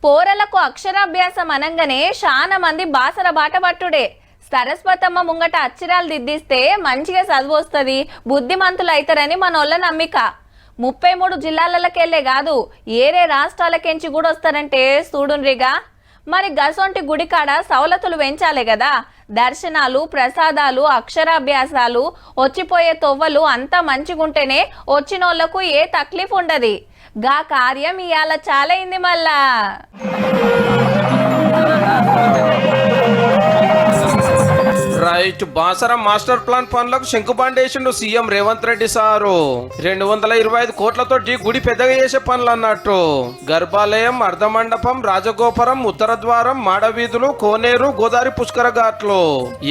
పోరలకు అక్షరాభ్యాసం అనంగానే చాలా మంది బాసర బాట పట్టుడే. సరస్వతమ్మ ముంగట అక్షరాలు దిద్దిస్తే మంచిగా చదువు వస్తుంది, బుద్ధిమంతులు అవుతారని మనోళ్ళ నమ్మిక. 33 జిల్లాలకెళ్లే కాదు, ఏరే రాష్ట్రాలకెంచి కూడా వస్తారంటే చూడుండ్రిగా. మరి గసొంటి గుడికాడ సవలతులు పెంచాలి కదా. దర్శనాలు, ప్రసాదాలు, అక్షరాభ్యాసాలు, వచ్చిపోయే తొవ్వలు అంతా మంచిగుంటేనే వచ్చినోళ్లకు ఏ తక్లీఫ్ ఉండదు. గా కార్యం ఇయాల చాలా అయింది మళ్ళా. రైట్, బాసర మాస్టర్ ప్లాన్ పనులకు శంకుబండేసిండు సీఎం రేవంత్ రెడ్డి సారు. 225 కోట్లతో గుడి పెద్దగా చేసే పనులు అన్నట్టు. గర్భాలయం, అర్ధమండపం, రాజగోపురం, ఉత్తర ద్వారం, మాడవీధులు, కోనేరు, గోదావరి పుష్కర ఘాట్లు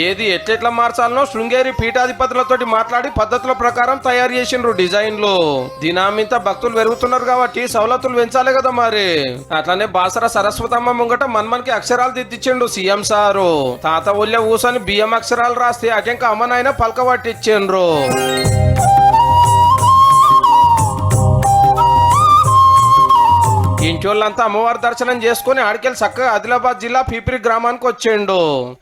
ఏది ఎట్లెట్లా మార్చాలనో శృంగేరి పీఠాధిపతులతో మాట్లాడి పద్ధతుల ప్రకారం తయారు చేసిండ్రు డిజైన్లు. దినామింత భక్తులు పెరుగుతున్నారు కాబట్టి సవలతులు పెంచాలి కదా. మరి అట్లనే బాసర సరస్వతమ్మ ముంగట మన్మన్కి అక్షరాలు దిద్దిచ్చిండు సీఎం సారు. తాత ఒళ్ళే ఊసని బియ్యం అక్షరాలు రాస్తే అటెంక అమ్మనైనా పలక పట్టించిండ్రు. ఇంటోళ్ళంతా అమ్మవారి దర్శనం చేసుకుని ఆడికెళ్ళి చక్కగా ఆదిలాబాద్ జిల్లా పీపిరి గ్రామానికి వచ్చిండు.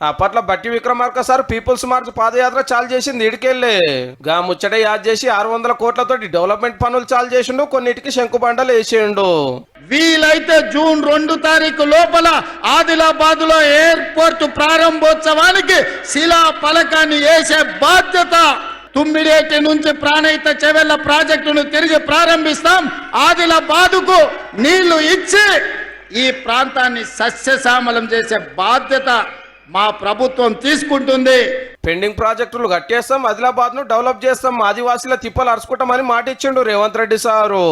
అప్పట్లో బట్టి విక్రమార్క సార్ పీపుల్స్ మార్చ్ పాదయాత్ర చాలు చేసింది ఇడికెళ్ళి. గా ముచ్చట యాద్ చేసి 600 కోట్లతో డెవలప్మెంట్ పనులు చాలు చేసిండు, కొన్నిటికి శంకుబండలు వేసిండు. వీలైతే జూన్ 2 తారీఖు లోపల ఆదిలాబాద్ లో ఎయిర్పోర్ట్ ప్రారంభోత్సవానికి శిలా ఫలకాన్ని వేసే బాధ్యత. తుమ్మిడేటి నుంచి ప్రాణహిత చెవెళ్ల ప్రాజెక్టును తిరిగి ప్రారంభిస్తాం. ఆదిలాబాదుకు నీళ్లు ఇచ్చి ఈ ప్రాంతాన్ని సస్యశ్యామలం చేసే బాధ్యత మా ప్రభుత్వం తీసుకుంటుంది. పెండింగ్ ప్రాజెక్టులు కట్టేస్తాం, ఆదిలాబాద్ ను డెవలప్ చేస్తాం, ఆదివాసీల తిప్పలు అరుచుకుంటామని మాట ఇచ్చిండు రేవంత్ రెడ్డి సారు.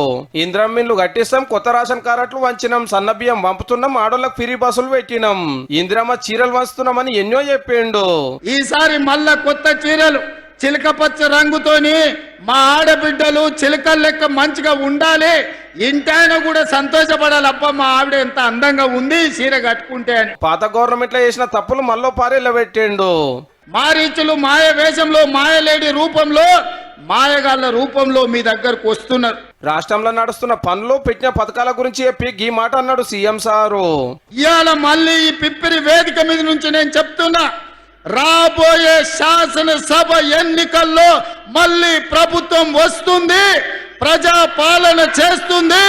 ఇంద్రమిన్లు కట్టిస్తాం, కొత్త రేషన్ కార్డులు వంచినాం, సన్న బియ్యం పంపుతున్నాం, ఆడోళ్ళకు ఫ్రీ బస్సులు పెట్టినాం, ఇందిరమ్మ చీరలు వంచుతున్నామని ఎన్నో చెప్పిండు. ఈసారి మళ్ళా కొత్త చీరలు చిలకపచ్చ రంగుతోని మా ఆడబిడ్డలు చిలకల లెక్క మంచిగా ఉండాలి, ఇంటాయన కూడా సంతోషపడాలి. అప్ప మా ఆవిడ ఎంత అందంగా ఉంది చీర కట్టుకుంటే అని. పాత గవర్నమెంట్ లో చేసిన తప్పులు మళ్ళీ పారేలా పెట్టిండు. మారీచులు మాయ వేషంలో, మాయలేడి రూపంలో, మాయగాళ్ల రూపంలో మీ దగ్గరకు వస్తున్నారు. రాష్ట్రంలో నడుస్తున్న పనులు, పెట్టిన పథకాల గురించి చెప్పి ఈ మాట అన్నాడు సీఎం సారు. ఇవాళ మళ్ళీ ఈ పిప్పిరి వేదిక మీద నుంచి నేను చెప్తున్నా, రాబోయే శాసనసభ ఎన్నికల్లో మళ్ళీ ప్రభుత్వం వస్తుంది, ప్రజా పాలన చేస్తుంది.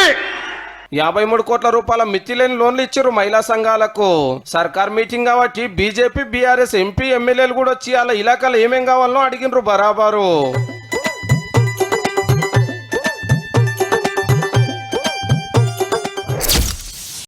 53 కోట్ల రూపాయల మితిలేని లోన్లు ఇచ్చారు మహిళా సంఘాలకు. సర్కార్ మీటింగ్ కాబట్టి బీజేపీ, బీఆర్ఎస్ ఎంపీ, ఎమ్మెల్యేలు కూడా వచ్చి అలా ఇలాకాలో ఏమేం కావాలనో అడిగినరు బరాబరు.